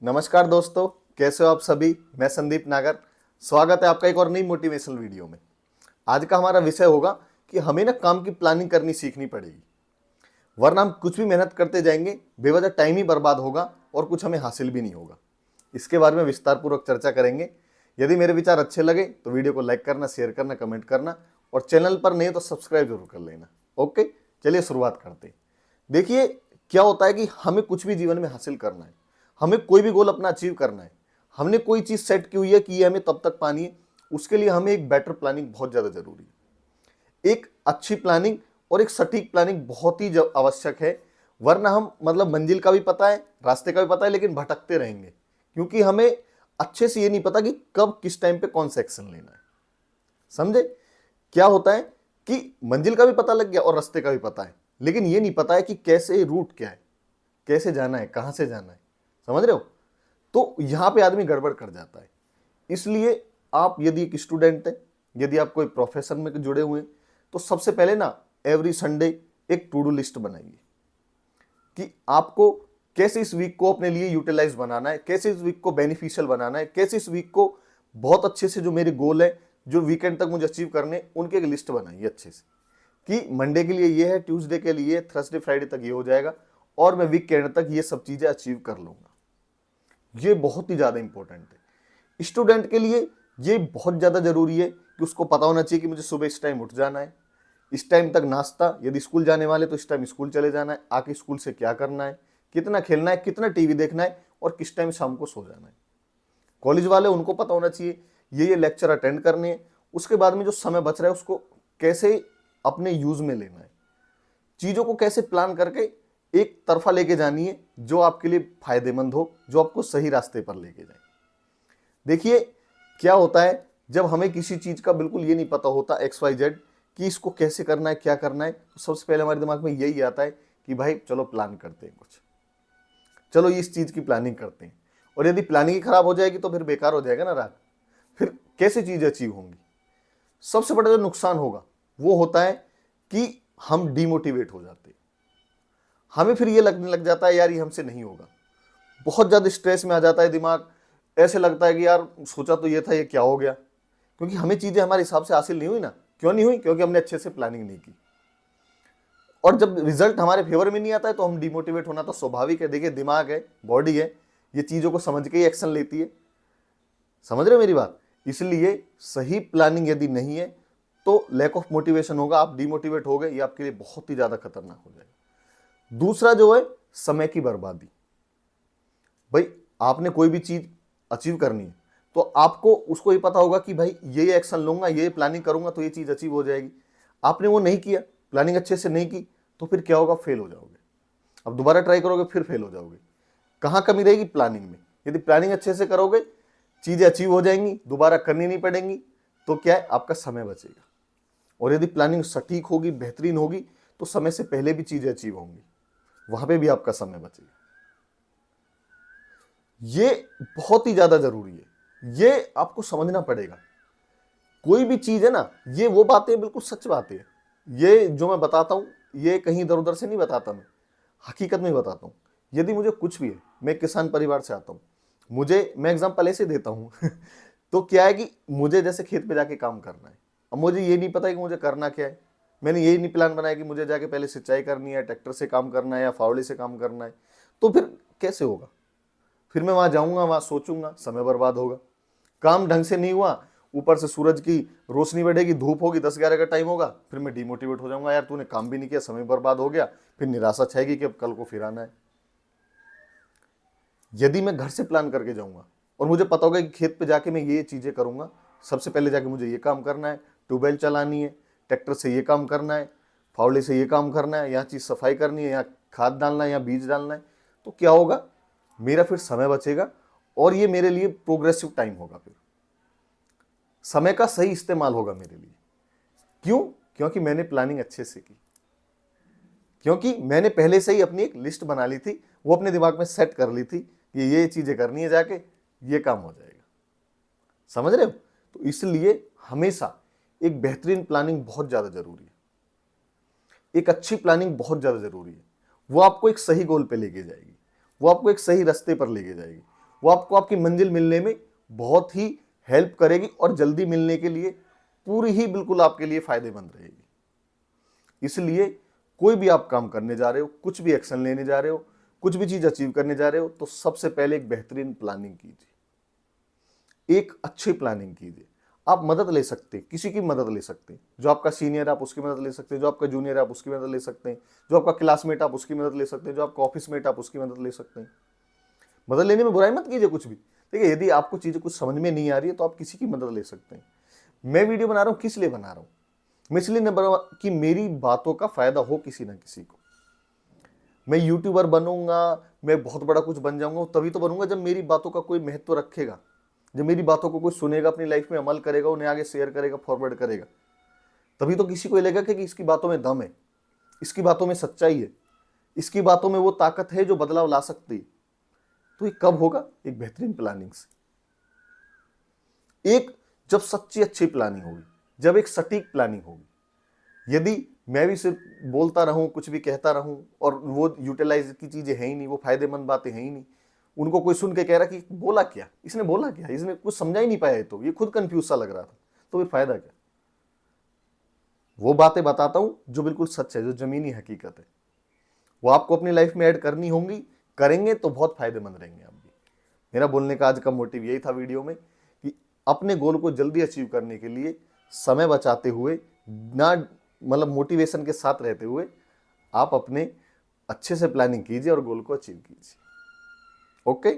नमस्कार दोस्तों, कैसे हो आप सभी। मैं संदीप नागर, स्वागत है आपका एक और नई मोटिवेशनल वीडियो में। आज का हमारा विषय होगा कि हमें ना काम की प्लानिंग करनी सीखनी पड़ेगी, वरना हम कुछ भी मेहनत करते जाएंगे, बेवजह टाइम ही बर्बाद होगा और कुछ हमें हासिल भी नहीं होगा। इसके बारे में विस्तार पूर्वक चर्चा करेंगे। यदि मेरे विचार अच्छे लगे तो वीडियो को लाइक करना, शेयर करना, कमेंट करना और चैनल पर नहीं तो सब्सक्राइब जरूर कर लेना। ओके, चलिए शुरुआत करते हैं। देखिए, क्या होता है कि हमें कुछ भी जीवन में हासिल करना है, हमें कोई भी गोल अपना अचीव करना है, हमने कोई चीज सेट की हुई है कि ये हमें तब तक पानी है, उसके लिए हमें एक बेटर प्लानिंग बहुत ज्यादा जरूरी है। एक अच्छी प्लानिंग और एक सटीक प्लानिंग बहुत ही आवश्यक है, वरना हम मंजिल का भी पता है, रास्ते का भी पता है, लेकिन भटकते रहेंगे क्योंकि हमें अच्छे से ये नहीं पता कि कब किस टाइम पे कौन सा एक्शन लेना है। समझे? क्या होता है कि मंजिल का भी पता लग गया और रास्ते का भी पता है, लेकिन ये नहीं पता है कि कैसे, रूट क्या है, कैसे जाना है, कहां से जाना है। समझ रहे हो? तो यहां पे आदमी गड़बड़ कर जाता है। इसलिए आप यदि एक स्टूडेंट है, यदि आप कोई प्रोफेशन में जुड़े हुए हैं, तो सबसे पहले ना एवरी संडे एक टू डू लिस्ट बनाइए कि आपको कैसे इस वीक को अपने लिए यूटिलाइज बनाना है, कैसे इस वीक को बेनिफिशियल बनाना है, कैसे इस वीक को बहुत अच्छे से, जो मेरे गोल है, जो वीकेंड तक मुझे अचीव करने, उनके एक लिस्ट बनाइए अच्छे से कि मंडे के लिए ये है, ट्यूसडे के लिए, थर्सडे फ्राइडे तक ये हो जाएगा और मैं वीक के एंड तक ये सब चीजें अचीव कर लूंगा। ये बहुत ही ज्यादा इंपॉर्टेंट है। स्टूडेंट के लिए ये बहुत ज्यादा जरूरी है कि उसको पता होना चाहिए कि मुझे सुबह इस टाइम उठ जाना है, इस टाइम तक नाश्ता, यदि स्कूल जाने वाले तो इस टाइम स्कूल चले जाना है, आके स्कूल से क्या करना है, कितना खेलना है, कितना टीवी देखना है और किस टाइम शाम को सो जाना है। कॉलेज वाले, उनको पता होना चाहिए ये लेक्चर अटेंड करने हैं, उसके बाद में जो समय बच रहा है उसको कैसे अपने यूज में लेना है, चीजों को कैसे प्लान करके एक तरफा लेके जानी है जो आपके लिए फायदेमंद हो, जो आपको सही रास्ते पर लेके जाए। देखिए, क्या होता है जब हमें किसी चीज का बिल्कुल ये नहीं पता होता, XYZ, कि इसको कैसे करना है, क्या करना है, तो सबसे पहले हमारे दिमाग में यही आता है कि भाई चलो प्लान करते हैं कुछ, चलो इस चीज की प्लानिंग करते हैं। और यदि प्लानिंग ही खराब हो जाएगी तो फिर बेकार हो जाएगा ना रात, फिर कैसे चीजें अचीव होंगी। सबसे बड़ा जो नुकसान होगा वो होता है कि हम डिमोटिवेट हो जाते हैं, हमें फिर ये लगने लग जाता है यार ये हमसे नहीं होगा, बहुत ज्यादा स्ट्रेस में आ जाता है दिमाग, ऐसे लगता है कि यार सोचा तो ये था, ये क्या हो गया, क्योंकि हमें चीजें हमारे हिसाब से हासिल नहीं हुई ना। क्यों नहीं हुई? क्योंकि हमने अच्छे से प्लानिंग नहीं की। और जब रिजल्ट हमारे फेवर में नहीं आता है तो हम डिमोटिवेट होना तो स्वाभाविक है। देखिए, दिमाग है, बॉडी है, ये चीजों को समझ के ही एक्शन लेती है। समझ रहे हो मेरी बात? इसलिए सही प्लानिंग यदि नहीं है तो लैक ऑफ मोटिवेशन होगा, आप डिमोटिवेट हो गए, ये आपके लिए बहुत ही ज्यादा खतरनाक हो जाएगा। दूसरा जो है, समय की बर्बादी। भाई, आपने कोई भी चीज अचीव करनी है तो आपको उसको ये पता होगा कि भाई ये एक्शन लूंगा, ये प्लानिंग करूंगा तो ये चीज अचीव हो जाएगी। आपने वो नहीं किया, प्लानिंग अच्छे से नहीं की, तो फिर क्या होगा? फेल हो जाओगे। अब दोबारा ट्राई करोगे, फिर फेल हो जाओगे। कहां कमी रहेगी? प्लानिंग में। यदि प्लानिंग अच्छे से करोगे, चीजें अचीव हो जाएंगी, दोबारा करनी नहीं पड़ेंगी, तो क्या है? आपका समय बचेगा। और यदि प्लानिंग सटीक होगी, बेहतरीन होगी, तो समय से पहले भी चीजें अचीव होंगी, वहां पे भी आपका समय बचेगा। ये बहुत ही ज्यादा जरूरी है, ये आपको समझना पड़ेगा। कोई भी चीज है ना, ये वो बातें बिल्कुल सच बातें हैं, ये जो मैं बताता हूं ये कहीं इधर उधर से नहीं बताता, मैं हकीकत में बताता हूं। यदि मुझे कुछ भी है, मैं किसान परिवार से आता हूं, मैं एग्जांपल ऐसे देता हूं तो क्या है कि मुझे जैसे खेत पे जाके काम करना है, अब मुझे ये नहीं पता है कि मुझे करना क्या है, मैंने यही नहीं प्लान बनाया कि मुझे जाके पहले सिंचाई करनी है, ट्रैक्टर से काम करना है या फावड़े से काम करना है, तो फिर कैसे होगा? फिर मैं वहां जाऊंगा, वहां सोचूंगा, समय बर्बाद होगा, काम ढंग से नहीं हुआ, ऊपर से सूरज की रोशनी बढ़ेगी, धूप होगी, 10-11 का टाइम होगा, फिर मैं डिमोटिवेट हो जाऊंगा, यार तूने काम भी नहीं किया, समय बर्बाद हो गया, फिर निराशा छाएगी कि अब कल को फिर आना है। यदि मैं घर से प्लान करके जाऊंगा और मुझे पता होगा कि खेत पे जाके मैं ये चीजें करूंगा, सबसे पहले जाके मुझे ये काम करना है, ट्यूबवेल चलानी है, ट्रैक्टर से ये काम करना है, फावड़े से ये काम करना है, यहाँ चीज सफाई करनी है, यहाँ खाद डालना है, यहाँ बीज डालना है, तो क्या होगा? मेरा फिर समय बचेगा और ये मेरे लिए प्रोग्रेसिव टाइम होगा, फिर समय का सही इस्तेमाल होगा मेरे लिए। क्यों? क्योंकि मैंने प्लानिंग अच्छे से की, क्योंकि मैंने पहले से ही अपनी एक लिस्ट बना ली थी, वो अपने दिमाग में सेट कर ली थी कि ये चीजें करनी है, जाके ये काम हो जाएगा। समझ रहे हो? तो इसलिए हमेशा एक बेहतरीन प्लानिंग बहुत ज्यादा जरूरी है, एक अच्छी प्लानिंग बहुत ज्यादा जरूरी है। वो आपको एक सही गोल पे लेके जाएगी, वो आपको एक सही रास्ते पर लेके जाएगी, वो आपको आपकी मंजिल मिलने में बहुत ही हेल्प करेगी और जल्दी मिलने के लिए पूरी ही बिल्कुल आपके लिए फायदेमंद रहेगी। इसलिए कोई भी आप काम करने जा रहे हो, कुछ भी एक्शन लेने जा रहे हो, कुछ भी चीज अचीव करने जा रहे हो, तो सबसे पहले एक बेहतरीन प्लानिंग कीजिए, एक अच्छी प्लानिंग कीजिए। आप मदद ले सकते हैं, किसी की मदद ले सकते हैं, जो आपका सीनियर है आप उसकी मदद ले सकते हैं, जो आपका जूनियर है आप उसकी मदद ले सकते हैं, जो आपका क्लासमेट आप उसकी मदद ले सकते हैं, जो आपका ऑफिस मेट आप उसकी मदद ले सकते हैं। मदद लेने में बुराई मत कीजिए कुछ भी। देखिए, यदि आपको चीजें कुछ समझ में नहीं आ रही है तो आप किसी की मदद ले सकते हैं। मैं वीडियो बना रहा हूं, किस लिए बना रहा हूं? मैं इसलिए नहीं बना कि मेरी बातों का फायदा हो किसी ना किसी को। मैं यूट्यूबर बनूंगा, मैं बहुत बड़ा कुछ बन जाऊंगा, तभी तो बनूंगा जब मेरी बातों का कोई महत्व रखेगा, जब मेरी बातों को कोई सुनेगा, अपनी लाइफ में अमल करेगा, उन्हें आगे शेयर करेगा, फॉरवर्ड करेगा। तभी तो किसी को लगेगा कि इसकी बातों में दम है, इसकी बातों में सच्चाई है, इसकी बातों में वो ताकत है जो बदलाव ला सकती है। तो ये कब होगा? एक बेहतरीन प्लानिंग से। एक जब सच्ची अच्छी प्लानिंग होगी, जब एक सटीक प्लानिंग होगी। यदि मैं भी सिर्फ बोलता रहूं, कुछ भी कहता रहूं और वो यूटिलाइज की चीजें है ही नहीं, वो फायदेमंद बातें हैं ही नहीं, उनको कोई सुन के कह रहा कि बोला क्या, इसने बोला क्या, इसने कुछ समझा ही नहीं पाया, तो ये खुद कंफ्यूज सा लग रहा था, तो फिर फायदा क्या? वो बातें बताता हूं जो बिल्कुल सच है, जो जमीनी हकीकत है, वो आपको अपनी लाइफ में ऐड करनी होंगी, करेंगे तो बहुत फायदेमंद रहेंगे आप भी। मेरा बोलने का आज का मोटिव यही था वीडियो में कि अपने गोल को जल्दी अचीव करने के लिए समय बचाते हुए, ना मतलब मोटिवेशन के साथ रहते हुए, आप अपने अच्छे से प्लानिंग कीजिए और गोल को अचीव कीजिए। ओके।